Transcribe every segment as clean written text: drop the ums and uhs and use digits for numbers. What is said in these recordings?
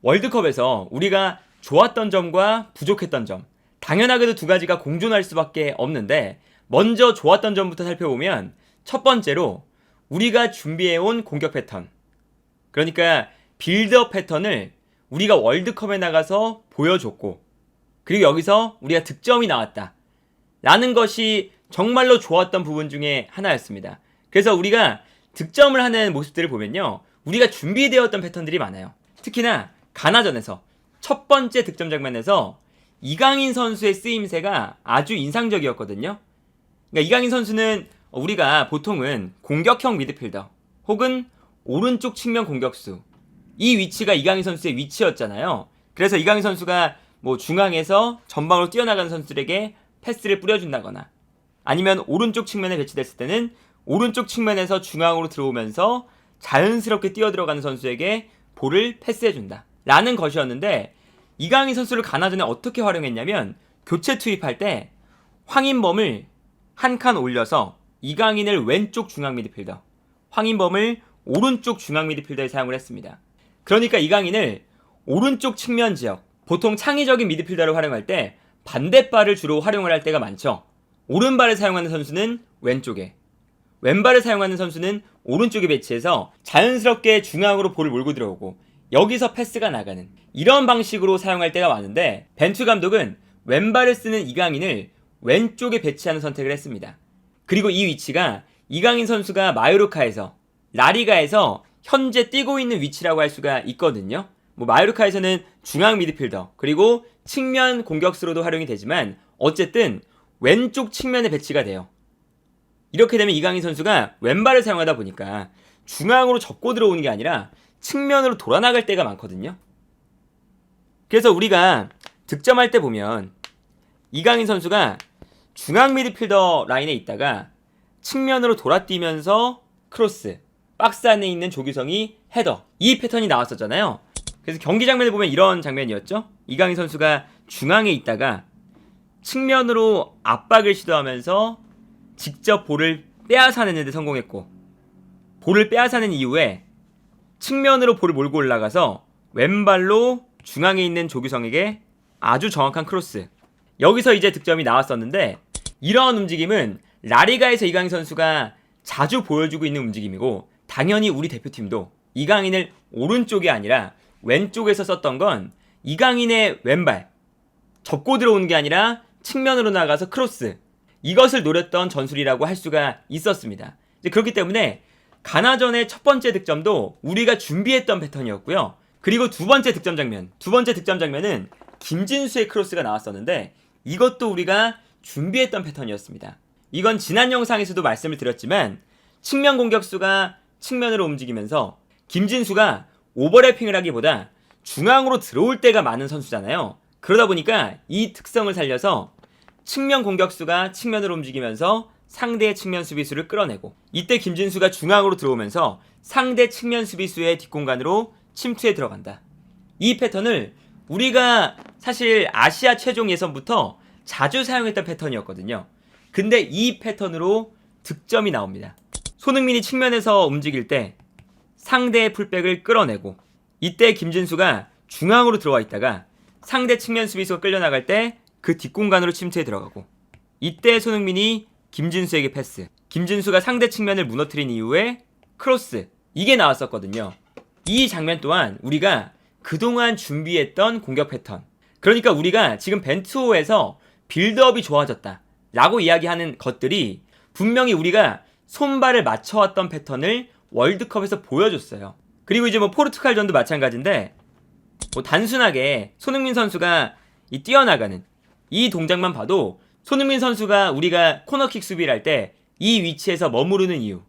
월드컵에서 우리가 좋았던 점과 부족했던 점, 당연하게도 두 가지가 공존할 수밖에 없는데, 먼저 좋았던 점부터 살펴보면 첫 번째로 우리가 준비해온 공격 패턴, 그러니까 빌드업 패턴을 우리가 월드컵에 나가서 보여줬고, 그리고 여기서 우리가 득점이 나왔다 라는 것이 정말로 좋았던 부분 중에 하나였습니다. 그래서 우리가 득점을 하는 모습들을 보면요, 우리가 준비되었던 패턴들이 많아요. 특히나 가나전에서 첫 번째 득점 장면에서 이강인 선수의 쓰임새가 아주 인상적이었거든요. 그러니까 이강인 선수는 우리가 보통은 공격형 미드필더 혹은 오른쪽 측면 공격수, 이 위치가 이강인 선수의 위치였잖아요. 그래서 이강인 선수가 중앙에서 전방으로 뛰어나가는 선수들에게 패스를 뿌려준다거나, 아니면 오른쪽 측면에 배치됐을 때는 오른쪽 측면에서 중앙으로 들어오면서 자연스럽게 뛰어들어가는 선수에게 볼을 패스해준다 라는 것이었는데, 이강인 선수를 가나전에 어떻게 활용했냐면, 교체 투입할 때 황인범을 한 칸 올려서 이강인을 왼쪽 중앙 미드필더, 황인범을 오른쪽 중앙 미드필더에 사용을 했습니다. 그러니까 이강인을 오른쪽 측면 지역, 보통 창의적인 미드필더를 활용할 때 반대발을 주로 활용을 할 때가 많죠. 오른발을 사용하는 선수는 왼쪽에, 왼발을 사용하는 선수는 오른쪽에 배치해서 자연스럽게 중앙으로 볼을 몰고 들어오고 여기서 패스가 나가는 이런 방식으로 사용할 때가 많은데, 벤투 감독은 왼발을 쓰는 이강인을 왼쪽에 배치하는 선택을 했습니다. 그리고 이 위치가 이강인 선수가 마요르카에서, 라리가에서 현재 뛰고 있는 위치라고 할 수가 있거든요. 마요르카에서는 중앙 미드필더 그리고 측면 공격수로도 활용이 되지만 어쨌든 왼쪽 측면에 배치가 돼요. 이렇게 되면 이강인 선수가 왼발을 사용하다 보니까 중앙으로 접고 들어오는 게 아니라 측면으로 돌아나갈 때가 많거든요. 그래서 우리가 득점할 때 보면 이강인 선수가 중앙 미드필더 라인에 있다가 측면으로 돌아뛰면서 크로스, 박스 안에 있는 조규성이 헤더, 이 패턴이 나왔었잖아요. 그래서 경기 장면을 보면 이런 장면이었죠. 이강인 선수가 중앙에 있다가 측면으로 압박을 시도하면서 직접 볼을 빼앗아내는 데 성공했고, 볼을 빼앗아낸 이후에 측면으로 볼을 몰고 올라가서 왼발로 중앙에 있는 조규성에게 아주 정확한 크로스, 여기서 이제 득점이 나왔었는데, 이러한 움직임은 라리가에서 이강인 선수가 자주 보여주고 있는 움직임이고, 당연히 우리 대표팀도 이강인을 오른쪽이 아니라 왼쪽에서 썼던 건 이강인의 왼발, 접고 들어오는 게 아니라 측면으로 나가서 크로스, 이것을 노렸던 전술이라고 할 수가 있었습니다. 그렇기 때문에 가나전의 첫 번째 득점도 우리가 준비했던 패턴이었고요. 그리고 두 번째 득점 장면은 김진수의 크로스가 나왔었는데, 이것도 우리가 준비했던 패턴이었습니다. 이건 지난 영상에서도 말씀을 드렸지만, 측면 공격수가 측면으로 움직이면서 김진수가 오버래핑을 하기보다 중앙으로 들어올 때가 많은 선수잖아요. 그러다 보니까 이 특성을 살려서 측면 공격수가 측면으로 움직이면서 상대의 측면 수비수를 끌어내고, 이때 김진수가 중앙으로 들어오면서 상대 측면 수비수의 뒷공간으로 침투해 들어간다. 이 패턴을 우리가 사실 아시아 최종 예선부터 자주 사용했던 패턴이었거든요. 근데 이 패턴으로 득점이 나옵니다. 손흥민이 측면에서 움직일 때 상대의 풀백을 끌어내고, 이때 김진수가 중앙으로 들어와 있다가 상대 측면 수비수가 끌려나갈 때 그 뒷공간으로 침투해 들어가고, 이때 손흥민이 김진수에게 패스, 김진수가 상대 측면을 무너뜨린 이후에 크로스, 이게 나왔었거든요. 이 장면 또한 우리가 그동안 준비했던 공격 패턴, 그러니까 우리가 지금 벤투호에서 빌드업이 좋아졌다 라고 이야기하는 것들이 분명히 우리가 손발을 맞춰왔던 패턴을 월드컵에서 보여줬어요. 그리고 이제 포르투갈전도 마찬가지인데, 단순하게 손흥민 선수가 이 뛰어나가는 이 동작만 봐도 손흥민 선수가 우리가 코너킥 수비를 할 때 이 위치에서 머무르는 이유,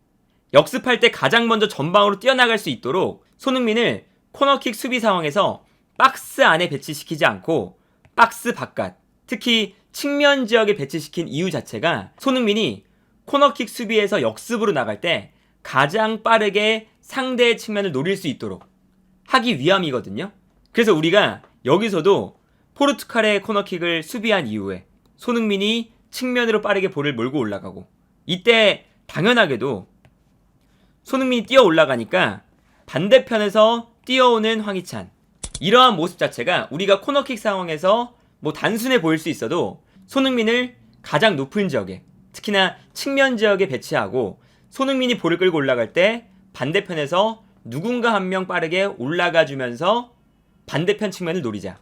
역습할 때 가장 먼저 전방으로 뛰어나갈 수 있도록 손흥민을 코너킥 수비 상황에서 박스 안에 배치시키지 않고 박스 바깥, 특히 측면 지역에 배치시킨 이유 자체가 손흥민이 코너킥 수비에서 역습으로 나갈 때 가장 빠르게 상대의 측면을 노릴 수 있도록 하기 위함이거든요. 그래서 우리가 여기서도 포르투갈의 코너킥을 수비한 이후에 손흥민이 측면으로 빠르게 볼을 몰고 올라가고, 이때 당연하게도 손흥민이 뛰어 올라가니까 반대편에서 뛰어오는 황희찬, 이러한 모습 자체가 우리가 코너킥 상황에서 뭐 단순해 보일 수 있어도 손흥민을 가장 높은 지역에, 특히나 측면 지역에 배치하고 손흥민이 볼을 끌고 올라갈 때 반대편에서 누군가 한 명 빠르게 올라가 주면서 반대편 측면을 노리자.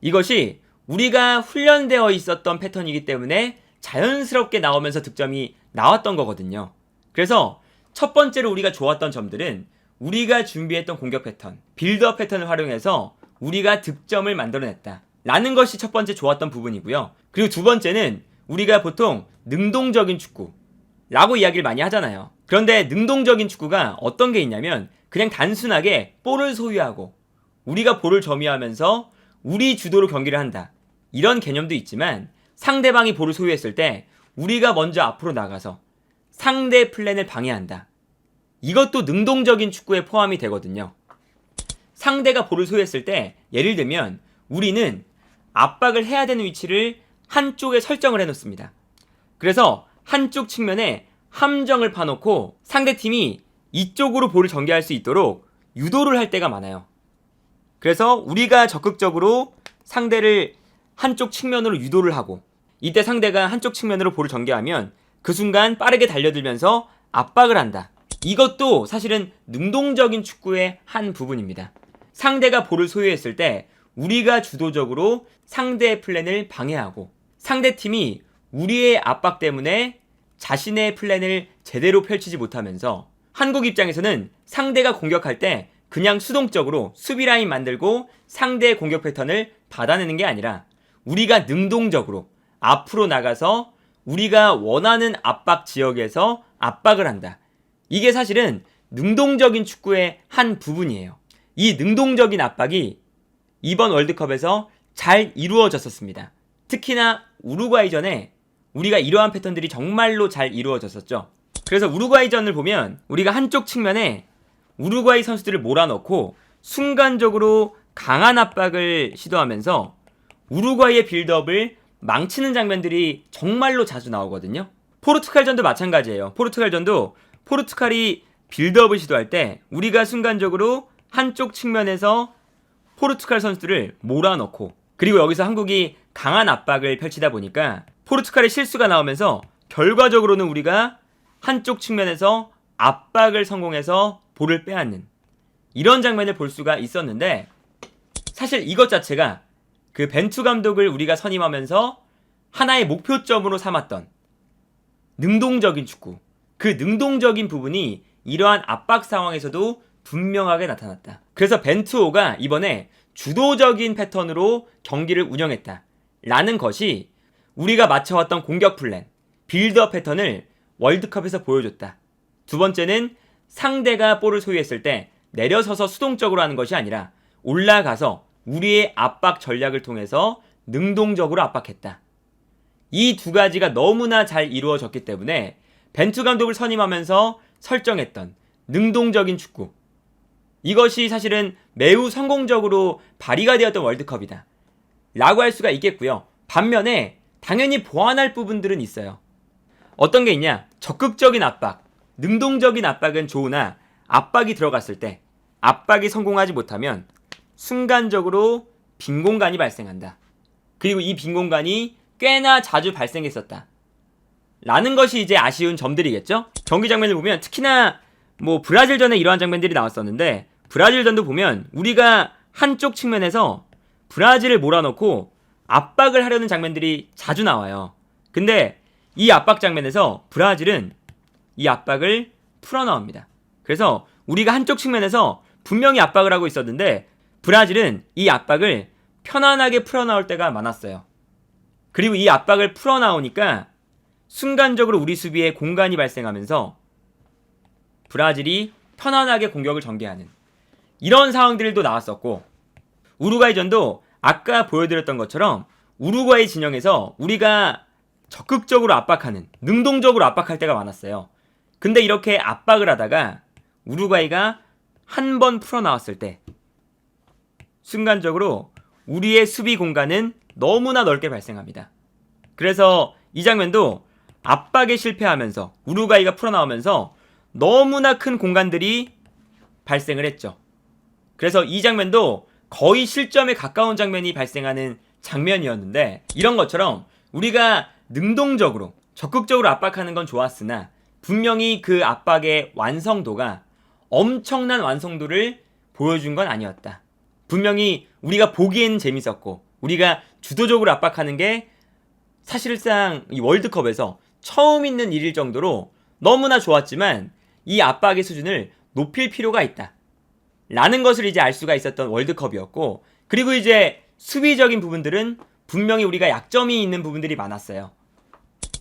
이것이 우리가 훈련되어 있었던 패턴이기 때문에 자연스럽게 나오면서 득점이 나왔던 거거든요. 그래서 첫 번째로 우리가 좋았던 점들은 우리가 준비했던 공격 패턴, 빌드업 패턴을 활용해서 우리가 득점을 만들어냈다 라는 것이 첫 번째 좋았던 부분이고요. 그리고 두 번째는 우리가 보통 능동적인 축구라고 이야기를 많이 하잖아요. 그런데 능동적인 축구가 어떤 게 있냐면 그냥 단순하게 볼을 소유하고 우리가 볼을 점유하면서 우리 주도로 경기를 한다, 이런 개념도 있지만 상대방이 볼을 소유했을 때 우리가 먼저 앞으로 나가서 상대 플랜을 방해한다, 이것도 능동적인 축구에 포함이 되거든요. 상대가 볼을 소유했을 때 예를 들면 우리는 압박을 해야 되는 위치를 한쪽에 설정을 해놓습니다. 그래서 한쪽 측면에 함정을 파놓고 상대팀이 이쪽으로 볼을 전개할 수 있도록 유도를 할 때가 많아요. 그래서 우리가 적극적으로 상대를 한쪽 측면으로 유도를 하고 이때 상대가 한쪽 측면으로 볼을 전개하면 그 순간 빠르게 달려들면서 압박을 한다. 이것도 사실은 능동적인 축구의 한 부분입니다. 상대가 볼을 소유했을 때 우리가 주도적으로 상대의 플랜을 방해하고 상대팀이 우리의 압박 때문에 자신의 플랜을 제대로 펼치지 못하면서 한국 입장에서는 상대가 공격할 때 그냥 수동적으로 수비 라인 만들고 상대의 공격 패턴을 받아내는 게 아니라 우리가 능동적으로 앞으로 나가서 우리가 원하는 압박 지역에서 압박을 한다. 이게 사실은 능동적인 축구의 한 부분이에요. 이 능동적인 압박이 이번 월드컵에서 잘 이루어졌었습니다. 특히나 우루과이전에 우리가 이러한 패턴들이 정말로 잘 이루어졌었죠. 그래서 우루과이전을 보면 우리가 한쪽 측면에 우루과이 선수들을 몰아넣고 순간적으로 강한 압박을 시도하면서 우루과이의 빌드업을 망치는 장면들이 정말로 자주 나오거든요. 포르투갈전도 마찬가지예요. 포르투갈전도 포르투갈이 빌드업을 시도할 때 우리가 순간적으로 한쪽 측면에서 포르투갈 선수들을 몰아넣고 그리고 여기서 한국이 강한 압박을 펼치다 보니까 포르투갈의 실수가 나오면서 결과적으로는 우리가 한쪽 측면에서 압박을 성공해서 볼을 빼앗는 이런 장면을 볼 수가 있었는데 사실 이것 자체가 그 벤투 감독을 우리가 선임하면서 하나의 목표점으로 삼았던 능동적인 축구, 그 능동적인 부분이 이러한 압박 상황에서도 분명하게 나타났다. 그래서 벤투호가 이번에 주도적인 패턴으로 경기를 운영했다 라는 것이 우리가 맞춰왔던 공격 플랜, 빌드업 패턴을 월드컵에서 보여줬다. 두 번째는 상대가 볼을 소유했을 때 내려서서 수동적으로 하는 것이 아니라 올라가서 우리의 압박 전략을 통해서 능동적으로 압박했다. 이 두 가지가 너무나 잘 이루어졌기 때문에 벤투 감독을 선임하면서 설정했던 능동적인 축구, 이것이 사실은 매우 성공적으로 발휘가 되었던 월드컵이다 라고 할 수가 있겠고요. 반면에 당연히 보완할 부분들은 있어요. 어떤 게 있냐? 적극적인 압박, 능동적인 압박은 좋으나 압박이 들어갔을 때 압박이 성공하지 못하면 순간적으로 빈 공간이 발생한다. 그리고 이 빈 공간이 꽤나 자주 발생했었다 라는 것이 이제 아쉬운 점들이겠죠. 경기 장면을 보면 특히나 뭐 브라질전에 이러한 장면들이 나왔었는데 브라질전도 보면 우리가 한쪽 측면에서 브라질을 몰아넣고 압박을 하려는 장면들이 자주 나와요. 근데 이 압박 장면에서 브라질은 이 압박을 풀어나옵니다. 그래서 우리가 한쪽 측면에서 분명히 압박을 하고 있었는데 브라질은 이 압박을 편안하게 풀어나올 때가 많았어요. 그리고 이 압박을 풀어나오니까 순간적으로 우리 수비에 공간이 발생하면서 브라질이 편안하게 공격을 전개하는 이런 상황들도 나왔었고, 우루과이전도 아까 보여드렸던 것처럼 우루과이 진영에서 우리가 적극적으로 압박하는, 능동적으로 압박할 때가 많았어요. 근데 이렇게 압박을 하다가 우루과이가 한 번 풀어나왔을 때 순간적으로 우리의 수비 공간은 너무나 넓게 발생합니다. 그래서 이 장면도 압박에 실패하면서 우루과이가 풀어나오면서 너무나 큰 공간들이 발생을 했죠. 그래서 이 장면도 거의 실점에 가까운 장면이 발생하는 장면이었는데, 이런 것처럼 우리가 능동적으로 적극적으로 압박하는 건 좋았으나 분명히 그 압박의 완성도가 엄청난 완성도를 보여준 건 아니었다. 분명히 우리가 보기에는 재밌었고 우리가 주도적으로 압박하는 게 사실상 이 월드컵에서 처음 있는 일일 정도로 너무나 좋았지만 이 압박의 수준을 높일 필요가 있다 라는 것을 이제 알 수가 있었던 월드컵이었고, 그리고 이제 수비적인 부분들은 분명히 우리가 약점이 있는 부분들이 많았어요.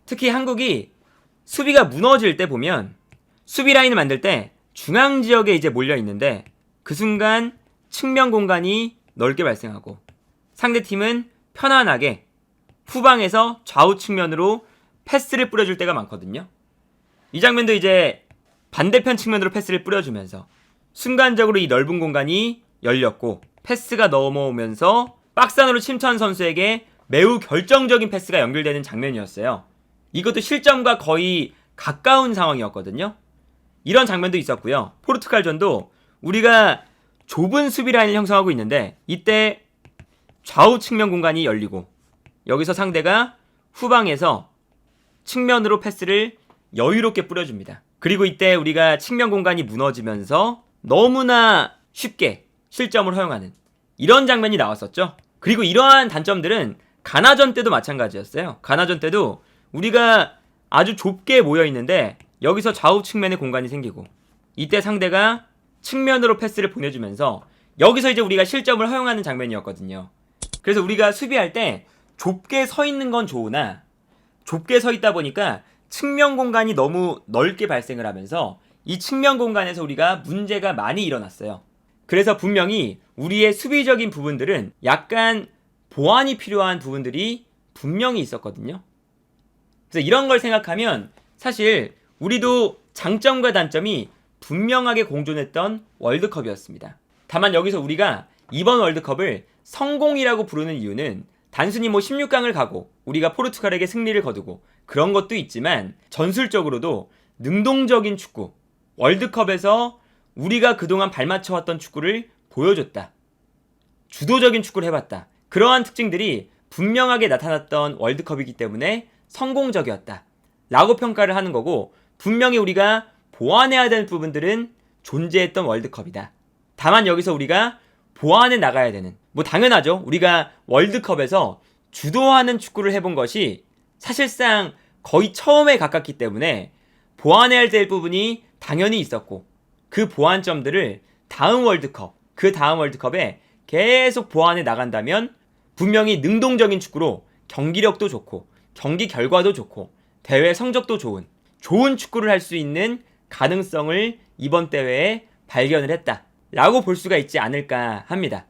특히 한국이 수비가 무너질 때 보면 수비 라인을 만들 때 중앙 지역에 이제 몰려 있는데 그 순간 측면 공간이 넓게 발생하고 상대팀은 편안하게 후방에서 좌우 측면으로 패스를 뿌려줄 때가 많거든요. 이 장면도 이제 반대편 측면으로 패스를 뿌려주면서 순간적으로 이 넓은 공간이 열렸고 패스가 넘어오면서 박스 안으로 침투한 선수에게 매우 결정적인 패스가 연결되는 장면이었어요. 이것도 실점과 거의 가까운 상황이었거든요. 이런 장면도 있었고요. 포르투갈전도 우리가 좁은 수비 라인을 형성하고 있는데 이때 좌우 측면 공간이 열리고 여기서 상대가 후방에서 측면으로 패스를 여유롭게 뿌려줍니다. 그리고 이때 우리가 측면 공간이 무너지면서 너무나 쉽게 실점을 허용하는 이런 장면이 나왔었죠. 그리고 이러한 단점들은 가나전 때도 마찬가지였어요. 가나전 때도 우리가 아주 좁게 모여 있는데 여기서 좌우 측면에 공간이 생기고 이때 상대가 측면으로 패스를 보내주면서 여기서 이제 우리가 실점을 허용하는 장면이었거든요. 그래서 우리가 수비할 때 좁게 서 있는 건 좋으나 좁게 서 있다 보니까 측면 공간이 너무 넓게 발생을 하면서 이 측면 공간에서 우리가 문제가 많이 일어났어요. 그래서 분명히 우리의 수비적인 부분들은 약간 보완이 필요한 부분들이 분명히 있었거든요. 그래서 이런 걸 생각하면 사실 우리도 장점과 단점이 분명하게 공존했던 월드컵이었습니다. 다만 여기서 우리가 이번 월드컵을 성공이라고 부르는 이유는 단순히 16강을 가고 우리가 포르투갈에게 승리를 거두고 그런 것도 있지만 전술적으로도 능동적인 축구, 월드컵에서 우리가 그동안 발맞춰왔던 축구를 보여줬다. 주도적인 축구를 해봤다. 그러한 특징들이 분명하게 나타났던 월드컵이기 때문에 성공적이었다 라고 평가를 하는 거고, 분명히 우리가 보완해야 되는 부분들은 존재했던 월드컵이다. 다만 여기서 우리가 보완해 나가야 되는, 당연하죠. 우리가 월드컵에서 주도하는 축구를 해본 것이 사실상 거의 처음에 가깝기 때문에 보완해야 될 부분이 당연히 있었고 그 보완점들을 다음 월드컵, 그 다음 월드컵에 계속 보완해 나간다면 분명히 능동적인 축구로 경기력도 좋고 경기 결과도 좋고 대회 성적도 좋은 축구를 할 수 있는 가능성을 이번 대회에 발견을 했다 라고 볼 수가 있지 않을까 합니다.